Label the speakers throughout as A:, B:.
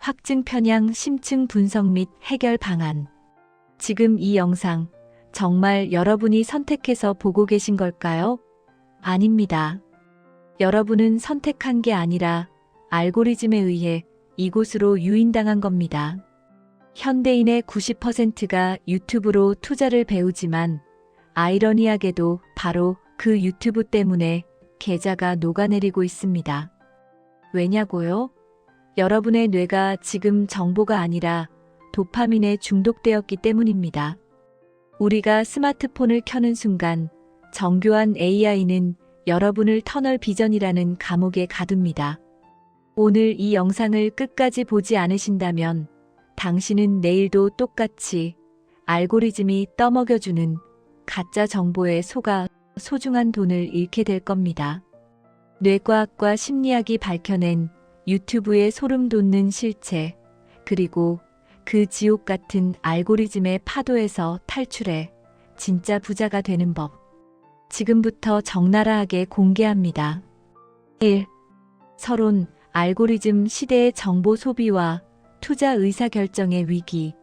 A: 확증 편향 심층 분석 및 해결 방안. 지금 이 영상 정말 여러분이 선택해서 보고 계신 걸까요? 아닙니다. 여러분은 선택한 게 아니라 알고리즘에 의해 이곳으로 유인당한 겁니다. 현대인의 90%가 유튜브로 투자를 배우지만 아이러니하게도 바로 그 유튜브 때문에 계좌가 녹아내리고 있습니다. 왜냐고요? 여러분의 뇌가 지금 정보가 아니라 도파민에 중독되었기 때문입니다. 우리가 스마트폰을 켜는 순간 정교한 AI는 여러분을 터널 비전이라는 감옥에 가둡니다. 오늘 이 영상을 끝까지 보지 않으신다면 당신은 내일도 똑같이 알고리즘이 떠먹여주는 가짜 정보에 속아 소중한 돈을 잃게 될 겁니다. 뇌과학과 심리학이 밝혀낸 유튜브의 소름 돋는 실체, 그리고 그 지옥 같은 알고리즘의 파도에서 탈출해 진짜 부자가 되는 법. 지금부터 적나라하게 공개합니다. 1. 서론, 알고리즘 시대의 정보 소비와 투자 의사결정의 위기.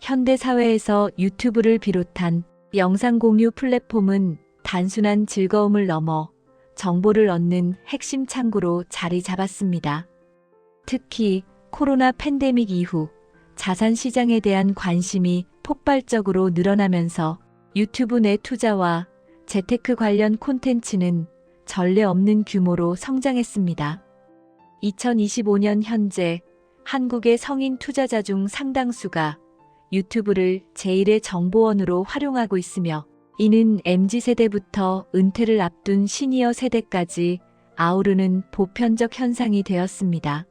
A: 현대 사회에서 유튜브를 비롯한 영상 공유 플랫폼은 단순한 즐거움을 넘어 정보를 얻는 핵심 창구로 자리 잡았습니다. 특히 코로나 팬데믹 이후 자산 시장에 대한 관심이 폭발적으로 늘어나면서 유튜브 내 투자와 재테크 관련 콘텐츠는 전례 없는 규모로 성장했습니다. 2025년 현재 한국의 성인 투자자 중 상당수가 유튜브를 제1의 정보원으로 활용하고 있으며 이는 MZ세대부터 은퇴를 앞둔 시니어 세대까지 아우르는 보편적 현상이 되었습니다.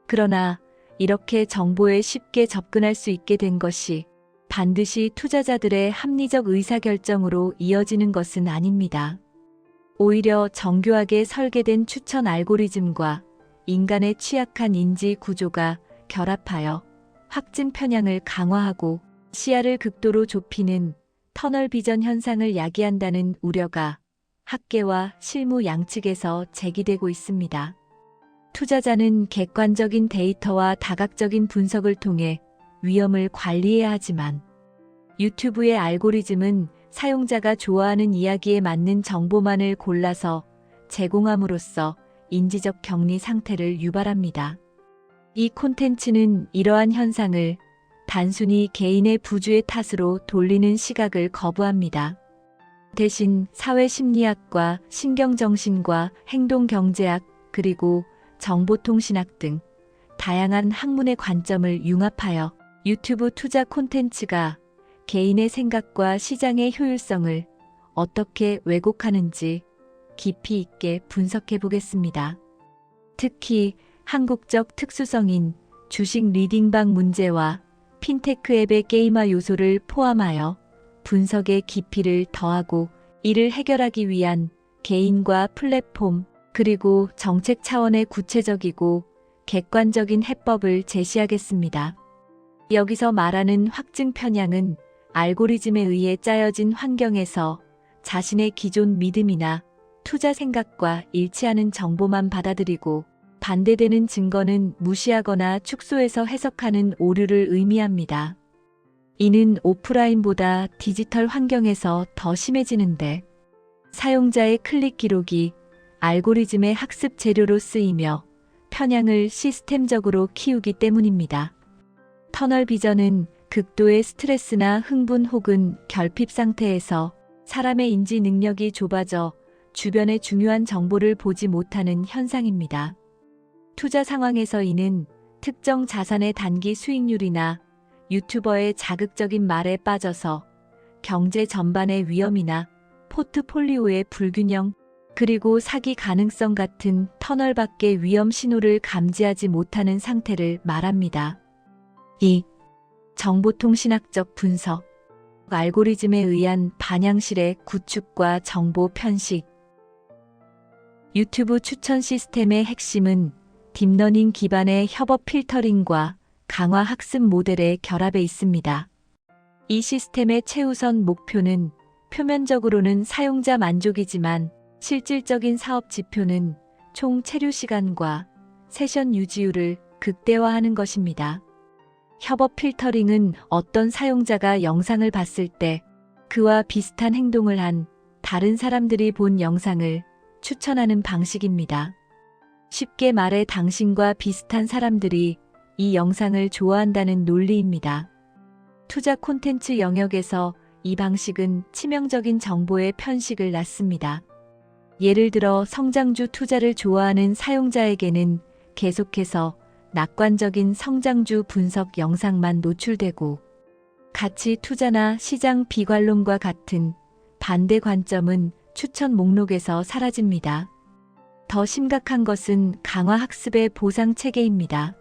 A: 그러나 이렇게 정보에 쉽게 접근할 수 있게 된 것이 반드시 투자자들의 합리적 의사결정으로 이어지는 것은 아닙니다. 오히려 정교하게 설계된 추천 알고리즘과 인간의 취약한 인지 구조가 결합하여 확증 편향을 강화하고 시야를 극도로 좁히는 터널 비전 현상을 야기한다는 우려가 학계와 실무 양측에서 제기되고 있습니다. 투자자는 객관적인 데이터와 다각적인 분석을 통해 위험을 관리해야 하지만 유튜브의 알고리즘은 사용자가 좋아하는 이야기에 맞는 정보만을 골라서 제공함으로써 인지적 격리 상태를 유발합니다. 이 콘텐츠는 이러한 현상을 단순히 개인의 부주의 탓으로 돌리는 시각을 거부합니다. 대신 사회심리학과 신경정신과 행동경제학 그리고 정보통신학 등 다양한 학문의 관점을 융합하여 유튜브 투자 콘텐츠가 개인의 생각과 시장의 효율성을 어떻게 왜곡하는지 깊이 있게 분석해 보겠습니다. 특히 한국적 특수성인 주식 리딩방 문제와 핀테크 앱의 게임화 요소를 포함하여 분석의 깊이를 더하고 이를 해결하기 위한 개인과 플랫폼 그리고 정책 차원의 구체적이고 객관적인 해법을 제시하겠습니다. 여기서 말하는 확증 편향은 알고리즘에 의해 짜여진 환경에서 자신의 기존 믿음이나 투자 생각과 일치하는 정보만 받아들이고 반대되는 증거는 무시하거나 축소해서 해석하는 오류를 의미합니다. 이는 오프라인보다 디지털 환경에서 더 심해지는데 사용자의 클릭 기록이 알고리즘의 학습 재료로 쓰이며 편향을 시스템적으로 키우기 때문입니다. 터널 비전은 극도의 스트레스나 흥분 혹은 결핍 상태에서 사람의 인지 능력이 좁아져 주변의 중요한 정보를 보지 못하는 현상입니다. 투자 상황에서 이는 특정 자산의 단기 수익률이나 유튜버의 자극적인 말에 빠져서 경제 전반의 위험이나 포트폴리오의 불균형, 그리고 사기 가능성 같은 터널 밖의 위험 신호를 감지하지 못하는 상태를 말합니다. 2. 정보통신학적 분석. 알고리즘에 의한 반향실의 구축과 정보 편식. 유튜브 추천 시스템의 핵심은 딥러닝 기반의 협업 필터링과 강화 학습 모델의 결합에 있습니다. 이 시스템의 최우선 목표는 표면적으로는 사용자 만족이지만 실질적인 사업 지표는 총 체류 시간과 세션 유지율을 극대화하는 것입니다. 협업 필터링은 어떤 사용자가 영상을 봤을 때 그와 비슷한 행동을 한 다른 사람들이 본 영상을 추천하는 방식입니다. 쉽게 말해 당신과 비슷한 사람들이 이 영상을 좋아한다는 논리입니다. 투자 콘텐츠 영역에서 이 방식은 치명적인 정보의 편식을 낳습니다. 예를 들어 성장주 투자를 좋아하는 사용자에게는 계속해서 낙관적인 성장주 분석 영상만 노출되고, 가치 투자나 시장 비관론과 같은 반대 관점은 추천 목록에서 사라집니다. 더 심각한 것은 강화 학습의 보상 체계입니다.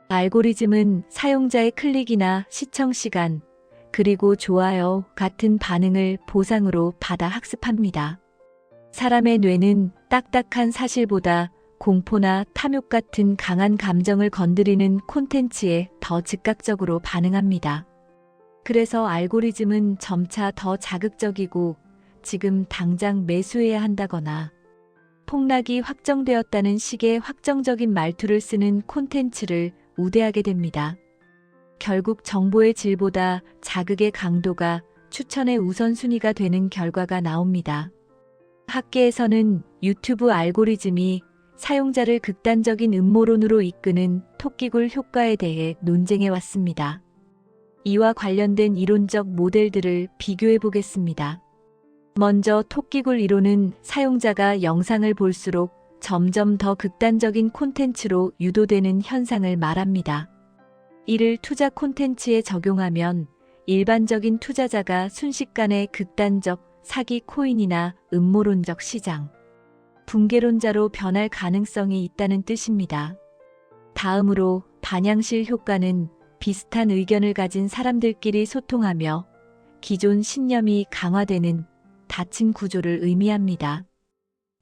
A: 알고리즘은 사용자의 클릭이나 시청 시간, 그리고 좋아요 같은 반응을 보상으로 받아 학습합니다. 사람의 뇌는 딱딱한 사실보다 공포나 탐욕 같은 강한 감정을 건드리는 콘텐츠에 더 즉각적으로 반응합니다. 그래서 알고리즘은 점차 더 자극적이고 지금 당장 매수해야 한다거나 폭락이 확정되었다는 식의 확정적인 말투를 쓰는 콘텐츠를 우대하게 됩니다. 결국 정보의 질보다 자극의 강도가 추천의 우선순위가 되는 결과가 나옵니다. 학계에서는 유튜브 알고리즘이 사용자를 극단적인 음모론으로 이끄는 토끼굴 효과에 대해 논쟁해 왔습니다. 이와 관련된 이론적 모델들을 비교해 보겠습니다. 먼저 토끼굴 이론은 사용자가 영상을 볼수록 점점 더 극단적인 콘텐츠로 유도되는 현상을 말합니다. 이를 투자 콘텐츠에 적용하면 일반적인 투자자가 순식간에 극단적 사기 코인이나 음모론적 시장 붕괴론자로 변할 가능성이 있다는 뜻입니다. 다음으로 반향실 효과는 비슷한 의견을 가진 사람들끼리 소통하며 기존 신념이 강화되는 닫힌 구조를 의미합니다.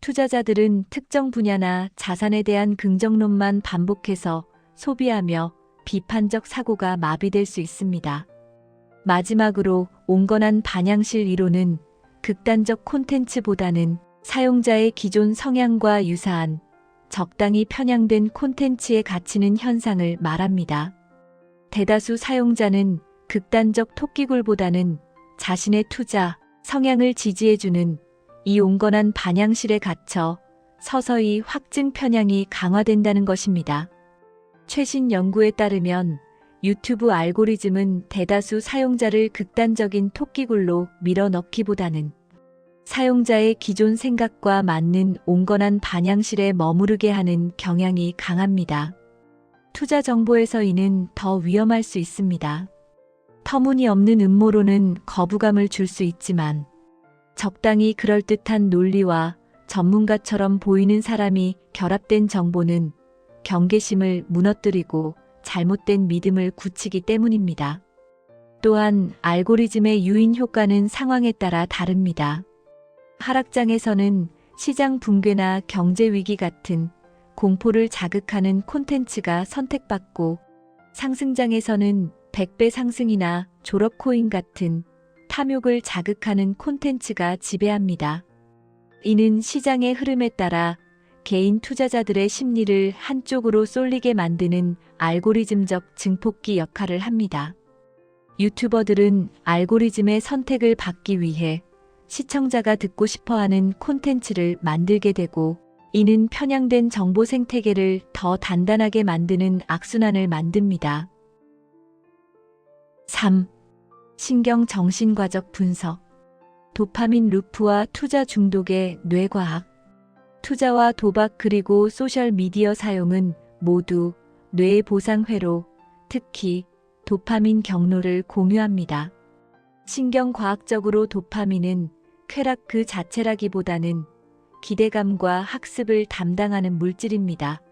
A: 투자자들은 특정 분야나 자산에 대한 긍정론만 반복해서 소비하며 비판적 사고가 마비될 수 있습니다. 마지막으로 온건한 반향실 이론은 극단적 콘텐츠보다는 사용자의 기존 성향과 유사한 적당히 편향된 콘텐츠에 갇히는 현상을 말합니다. 대다수 사용자는 극단적 토끼굴보다는 자신의 투자 성향을 지지해주는 이 온건한 반향실에 갇혀 서서히 확증 편향이 강화된다는 것입니다. 최신 연구에 따르면 유튜브 알고리즘은 대다수 사용자를 극단적인 토끼굴로 밀어넣기보다는 사용자의 기존 생각과 맞는 온건한 반향실에 머무르게 하는 경향이 강합니다. 투자 정보에서 이는 더 위험할 수 있습니다. 터무니없는 음모론은 거부감을 줄 수 있지만 적당히 그럴듯한 논리와 전문가처럼 보이는 사람이 결합된 정보는 경계심을 무너뜨리고 잘못된 믿음을 굳히기 때문입니다. 또한 알고리즘의 유인 효과는 상황에 따라 다릅니다. 하락장에서는 시장 붕괴나 경제 위기 같은 공포를 자극하는 콘텐츠가 선택받고, 상승장에서는 100배 상승이나 졸업 코인 같은 탐욕을 자극하는 콘텐츠가 지배합니다. 이는 시장의 흐름에 따라 개인 투자자들의 심리를 한쪽으로 쏠리게 만드는 알고리즘적 증폭기 역할을 합니다. 유튜버들은 알고리즘의 선택을 받기 위해 시청자가 듣고 싶어하는 콘텐츠를 만들게 되고, 이는 편향된 정보 생태계를 더 단단하게 만드는 악순환을 만듭니다. 3. 신경정신과적 분석. 도파민 루프와 투자 중독의 뇌과학. 투자와 도박 그리고 소셜미디어 사용은 모두 뇌의 보상회로, 특히 도파민 경로를 공유합니다. 신경과학적으로 도파민은 쾌락 그 자체라기보다는 기대감과 학습을 담당하는 물질입니다.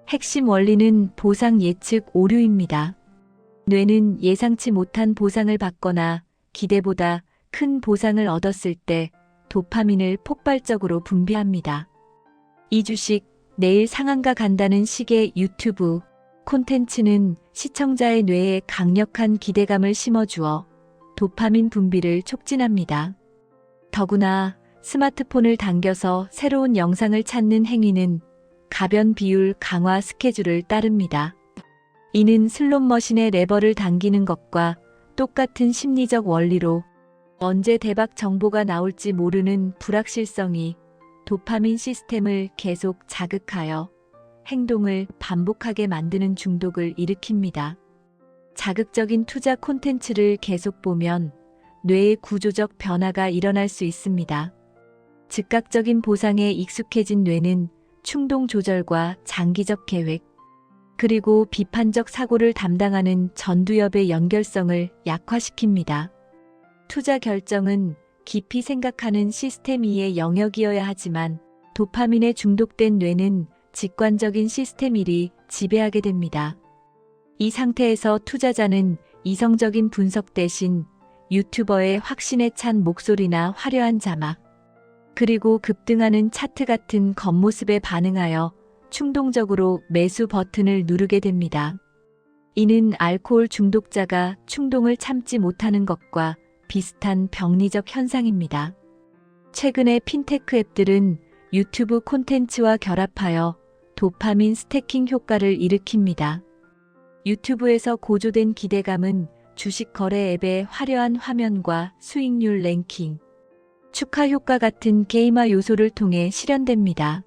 A: 핵심 원리는 보상 예측 오류입니다. 뇌는 예상치 못한 보상을 받거나 기대보다 큰 보상을 얻었을 때 도파민을 폭발적으로 분비합니다. 이 주식 내일 상한가 간다는 식의 유튜브 콘텐츠는 시청자의 뇌에 강력한 기대감을 심어주어 도파민 분비를 촉진합니다. 더구나 스마트폰을 당겨서 새로운 영상을 찾는 행위는 가변 비율 강화 스케줄을 따릅니다. 이는 슬롯머신의 레버를 당기는 것과 똑같은 심리적 원리로 언제 대박 정보가 나올지 모르는 불확실성이 도파민 시스템을 계속 자극하여 행동을 반복하게 만드는 중독을 일으킵니다. 자극적인 투자 콘텐츠를 계속 보면 뇌의 구조적 변화가 일어날 수 있습니다. 즉각적인 보상에 익숙해진 뇌는 충동 조절과 장기적 계획, 그리고 비판적 사고를 담당하는 전두엽의 연결성을 약화시킵니다. 투자 결정은 깊이 생각하는 시스템 2의 영역이어야 하지만 도파민에 중독된 뇌는 직관적인 시스템 1이 지배하게 됩니다. 이 상태에서 투자자는 이성적인 분석 대신 유튜버의 확신에 찬 목소리나 화려한 자막, 그리고 급등하는 차트 같은 겉모습에 반응하여 충동적으로 매수 버튼을 누르게 됩니다. 이는 알코올 중독자가 충동을 참지 못하는 것과 비슷한 병리적 현상입니다. 최근에 핀테크 앱들은 유튜브 콘텐츠와 결합하여 도파민 스태킹 효과를 일으킵니다. 유튜브에서 고조된 기대감은 주식 거래 앱의 화려한 화면과 수익률 랭킹, 축하 효과 같은 게임화 요소를 통해 실현됩니다.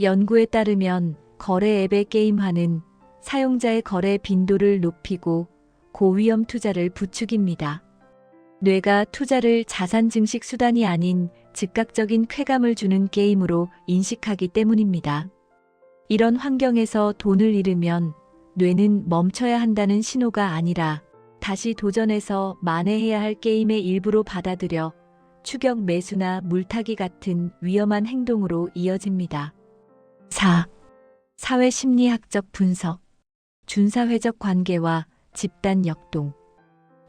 A: 연구에 따르면 거래 앱의 게임화는 사용자의 거래 빈도를 높이고 고위험 투자를 부추깁니다. 뇌가 투자를 자산 증식 수단이 아닌 즉각적인 쾌감을 주는 게임으로 인식하기 때문입니다. 이런 환경에서 돈을 잃으면 뇌는 멈춰야 한다는 신호가 아니라 다시 도전해서 만회해야 할 게임의 일부로 받아들여 추격 매수나 물타기 같은 위험한 행동으로 이어집니다. 4. 사회심리학적 분석, 준사회적 관계와 집단 역동.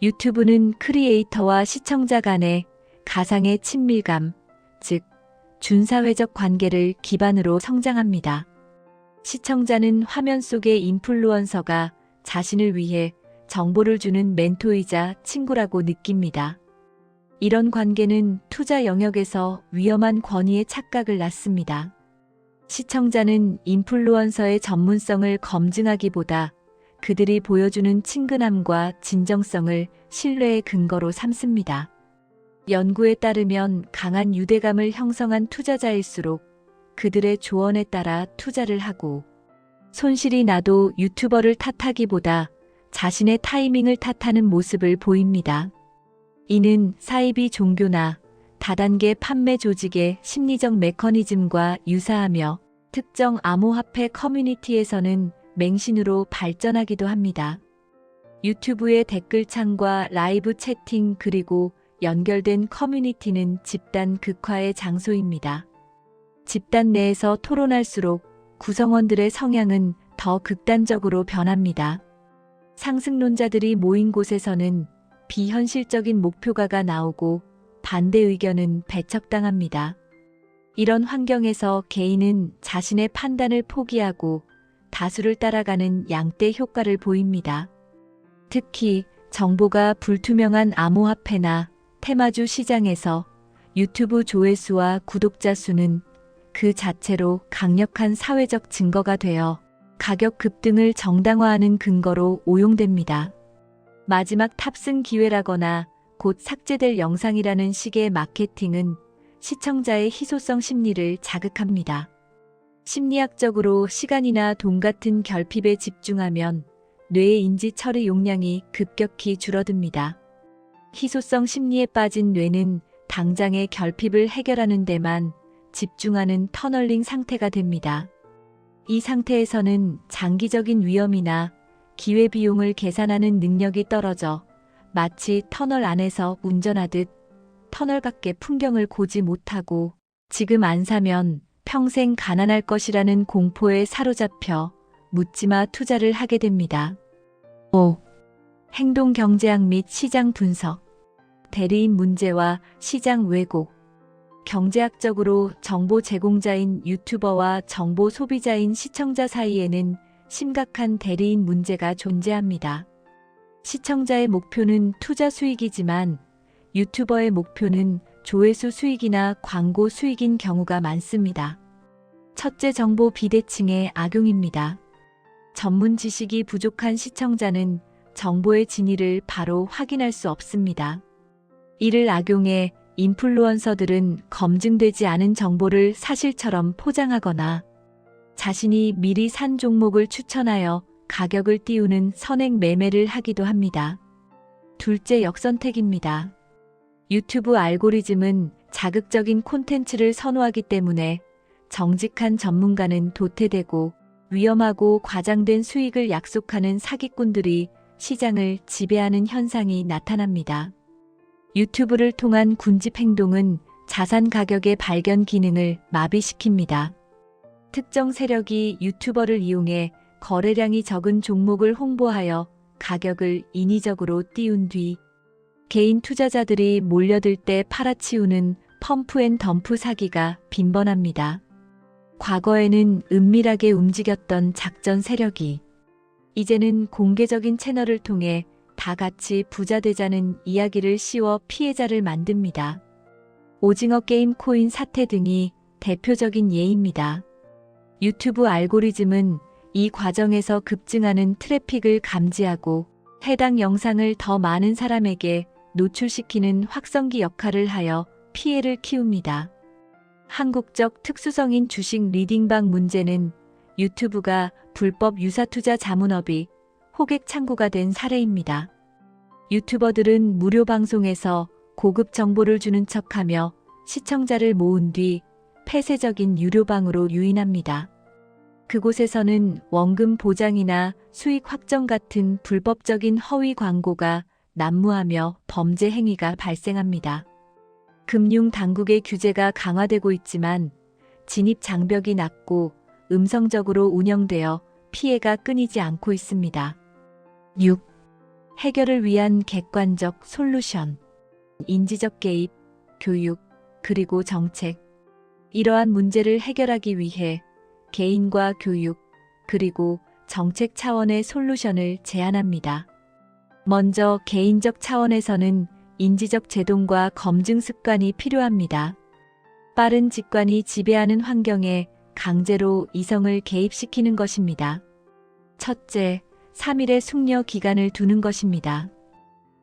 A: 유튜브는 크리에이터와 시청자 간의 가상의 친밀감, 즉 준사회적 관계를 기반으로 성장합니다. 시청자는 화면 속의 인플루언서가 자신을 위해 정보를 주는 멘토이자 친구라고 느낍니다. 이런 관계는 투자 영역에서 위험한 권위의 착각을 낳습니다. 시청자는 인플루언서의 전문성을 검증하기보다 그들이 보여주는 친근함과 진정성을 신뢰의 근거로 삼습니다. 연구에 따르면 강한 유대감을 형성한 투자자일수록 그들의 조언에 따라 투자를 하고, 손실이 나도 유튜버를 탓하기보다 자신의 타이밍을 탓하는 모습을 보입니다. 이는 사이비 종교나 다단계 판매 조직의 심리적 메커니즘과 유사하며 특정 암호화폐 커뮤니티에서는 맹신으로 발전하기도 합니다. 유튜브의 댓글창과 라이브 채팅 그리고 연결된 커뮤니티는 집단 극화의 장소입니다. 집단 내에서 토론할수록 구성원들의 성향은 더 극단적으로 변합니다. 상승론자들이 모인 곳에서는 비현실적인 목표가가 나오고 반대 의견은 배척당합니다. 이런 환경에서 개인은 자신의 판단을 포기하고 다수를 따라가는 양대 효과를 보입니다. 특히 정보가 불투명한 암호화폐나 테마주 시장에서 유튜브 조회수와 구독자 수는 그 자체로 강력한 사회적 증거가 되어 가격 급등을 정당화하는 근거로 오용됩니다. 마지막 탑승 기회라거나 곧 삭제될 영상이라는 식의 마케팅은 시청자의 희소성 심리를 자극합니다. 심리학적으로 시간이나 돈 같은 결핍에 집중하면 뇌의 인지 처리 용량이 급격히 줄어듭니다. 희소성 심리에 빠진 뇌는 당장의 결핍을 해결하는 데만 집중하는 터널링 상태가 됩니다. 이 상태에서는 장기적인 위험이나 기회비용을 계산하는 능력이 떨어져 마치 터널 안에서 운전하듯 터널 밖의 풍경을 보지 못하고 지금 안 사면 평생 가난할 것이라는 공포에 사로잡혀 묻지마 투자를 하게 됩니다. 5. 행동 경제학 및 시장 분석, 대리인 문제와 시장 왜곡. 경제학적으로 정보 제공자인 유튜버와 정보 소비자인 시청자 사이에는 심각한 대리인 문제가 존재합니다. 시청자의 목표는 투자 수익이지만 유튜버의 목표는 조회수 수익이나 광고 수익인 경우가 많습니다. 첫째, 정보 비대칭의 악용입니다. 전문 지식이 부족한 시청자는 정보의 진위를 바로 확인할 수 없습니다. 이를 악용해 인플루언서들은 검증되지 않은 정보를 사실처럼 포장하거나 자신이 미리 산 종목을 추천하여 가격을 띄우는 선행 매매를 하기도 합니다. 둘째, 역선택입니다. 유튜브 알고리즘은 자극적인 콘텐츠를 선호하기 때문에 정직한 전문가는 도태되고 위험하고 과장된 수익을 약속하는 사기꾼들이 시장을 지배하는 현상이 나타납니다. 유튜브를 통한 군집 행동은 자산 가격의 발견 기능을 마비시킵니다. 특정 세력이 유튜버를 이용해 거래량이 적은 종목을 홍보하여 가격을 인위적으로 띄운 뒤 개인 투자자들이 몰려들 때 팔아치우는 펌프앤덤프 사기가 빈번합니다. 과거에는 은밀하게 움직였던 작전 세력이 이제는 공개적인 채널을 통해 다 같이 부자 되자는 이야기를 씌워 피해자를 만듭니다. 오징어 게임 코인 사태 등이 대표적인 예입니다. 유튜브 알고리즘은 이 과정에서 급증하는 트래픽을 감지하고 해당 영상을 더 많은 사람에게 노출시키는 확성기 역할을 하여 피해를 키웁니다. 한국적 특수성인 주식 리딩방 문제는 유튜브가 불법 유사투자 자문업이 호객 창구가 된 사례입니다. 유튜버들은 무료 방송에서 고급 정보를 주는 척하며 시청자를 모은 뒤 폐쇄적인 유료방으로 유인합니다. 그곳에서는 원금 보장이나 수익 확정 같은 불법적인 허위 광고가 난무하며 범죄 행위가 발생합니다. 금융 당국의 규제가 강화되고 있지만 진입 장벽이 낮고 음성적으로 운영되어 피해가 끊이지 않고 있습니다. 6. 해결을 위한 객관적 솔루션. 인지적 개입, 교육, 그리고 정책. 이러한 문제를 해결하기 위해 개인과 교육, 그리고 정책 차원의 솔루션을 제안합니다. 먼저 개인적 차원에서는 인지적 제동과 검증 습관이 필요합니다. 빠른 직관이 지배하는 환경에 강제로 이성을 개입시키는 것입니다. 첫째, 3일의 숙려 기간을 두는 것입니다.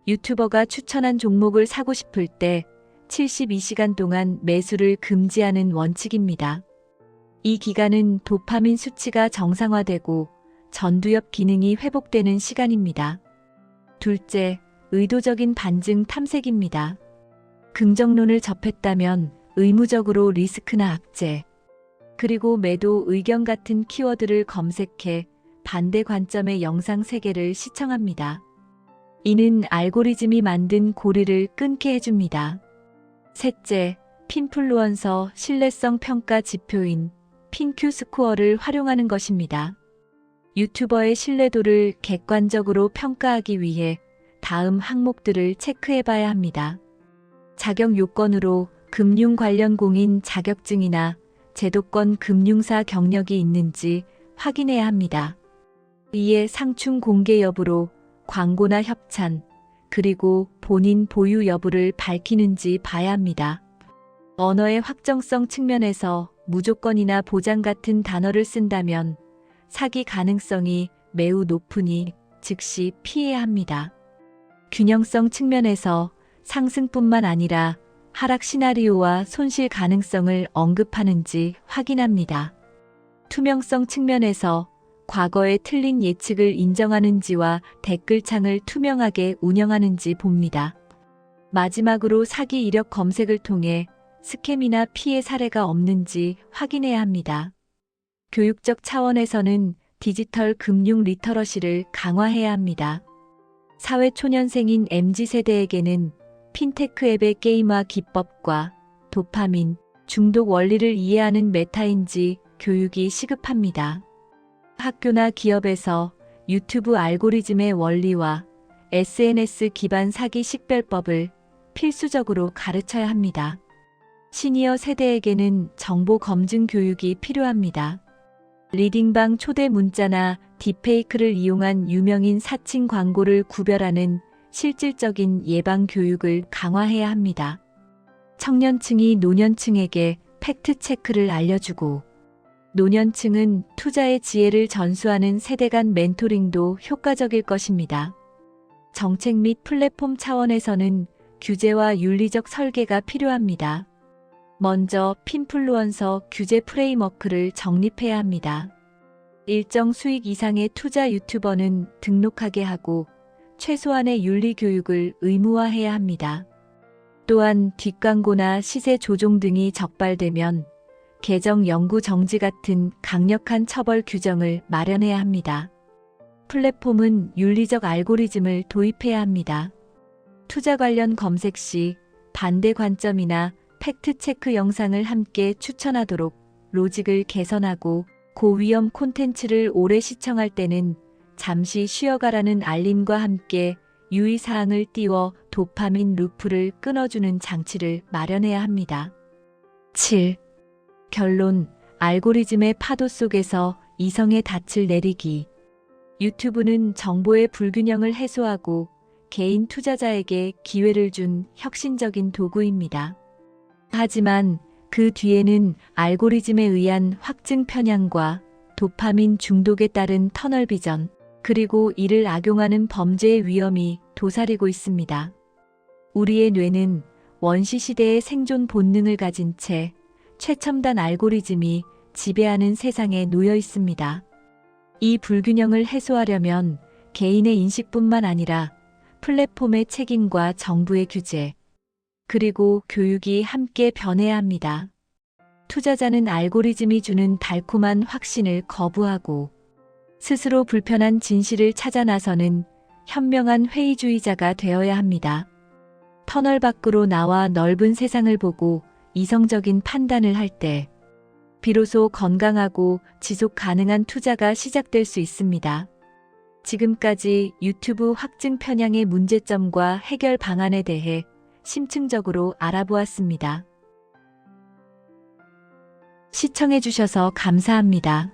A: 유튜버가 추천한 종목을 사고 싶을 때 72시간 동안 매수를 금지하는 원칙입니다. 이 기간은 도파민 수치가 정상화되고 전두엽 기능이 회복되는 시간입니다. 둘째, 의도적인 반증 탐색입니다. 긍정론을 접했다면 의무적으로 리스크나 악재, 그리고 매도 의견 같은 키워드를 검색해 반대 관점의 영상 3개를 시청합니다. 이는 알고리즘이 만든 고리를 끊게 해줍니다. 셋째, 핀플루언서 신뢰성 평가 지표인 핀큐 스코어를 활용하는 것입니다. 유튜버의 신뢰도를 객관적으로 평가하기 위해 다음 항목들을 체크해봐야 합니다. 자격 요건으로 금융 관련 공인 자격증이나 제도권 금융사 경력이 있는지 확인해야 합니다. 이에 상충 공개 여부로 광고나 협찬, 그리고 본인 보유 여부를 밝히는지 봐야 합니다. 언어의 확정성 측면에서 무조건이나 보장 같은 단어를 쓴다면 사기 가능성이 매우 높으니 즉시 피해야 합니다. 균형성 측면에서 상승뿐만 아니라 하락 시나리오와 손실 가능성을 언급하는지 확인합니다. 투명성 측면에서 과거의 틀린 예측을 인정하는지와 댓글창을 투명하게 운영하는지 봅니다. 마지막으로 사기 이력 검색을 통해 스캠이나 피해 사례가 없는지 확인해야 합니다. 교육적 차원에서는 디지털 금융 리터러시를 강화해야 합니다. 사회초년생인 MZ세대에게는 핀테크 앱의 게임화 기법과 도파민, 중독 원리를 이해하는 메타인지 교육이 시급합니다. 학교나 기업에서 유튜브 알고리즘의 원리와 SNS 기반 사기 식별법을 필수적으로 가르쳐야 합니다. 시니어 세대에게는 정보 검증 교육이 필요합니다. 리딩방 초대 문자나 딥페이크를 이용한 유명인 사칭 광고를 구별하는 실질적인 예방 교육을 강화해야 합니다. 청년층이 노년층에게 팩트 체크를 알려주고 노년층은 투자의 지혜를 전수하는 세대 간 멘토링도 효과적일 것입니다. 정책 및 플랫폼 차원에서는 규제와 윤리적 설계가 필요합니다. 먼저 핀플루언서 규제 프레임워크를 정립해야 합니다. 일정 수익 이상의 투자 유튜버는 등록하게 하고 최소한의 윤리 교육을 의무화해야 합니다. 또한 뒷광고나 시세 조종 등이 적발되면 계정 영구 정지 같은 강력한 처벌 규정을 마련해야 합니다. 플랫폼은 윤리적 알고리즘을 도입해야 합니다. 투자 관련 검색 시 반대 관점이나 팩트체크 영상을 함께 추천하도록 로직을 개선하고 고위험 콘텐츠를 오래 시청할 때는 잠시 쉬어가라는 알림과 함께 유의사항을 띄워 도파민 루프를 끊어주는 장치를 마련해야 합니다. 7. 결론, 알고리즘의 파도 속에서 이성의 닻을 내리기. 유튜브는 정보의 불균형을 해소하고 개인 투자자에게 기회를 준 혁신적인 도구입니다. 하지만 그 뒤에는 알고리즘에 의한 확증 편향과 도파민 중독에 따른 터널비전, 그리고 이를 악용하는 범죄의 위험이 도사리고 있습니다. 우리의 뇌는 원시시대의 생존 본능을 가진 채 최첨단 알고리즘이 지배하는 세상에 놓여 있습니다. 이 불균형을 해소하려면 개인의 인식뿐만 아니라 플랫폼의 책임과 정부의 규제, 그리고 교육이 함께 변해야 합니다. 투자자는 알고리즘이 주는 달콤한 확신을 거부하고 스스로 불편한 진실을 찾아 나서는 현명한 회의주의자가 되어야 합니다. 터널 밖으로 나와 넓은 세상을 보고 이성적인 판단을 할 때 비로소 건강하고 지속 가능한 투자가 시작될 수 있습니다. 지금까지 유튜브 확증 편향의 문제점과 해결 방안에 대해 심층적으로 알아보았습니다. 시청해주셔서 감사합니다.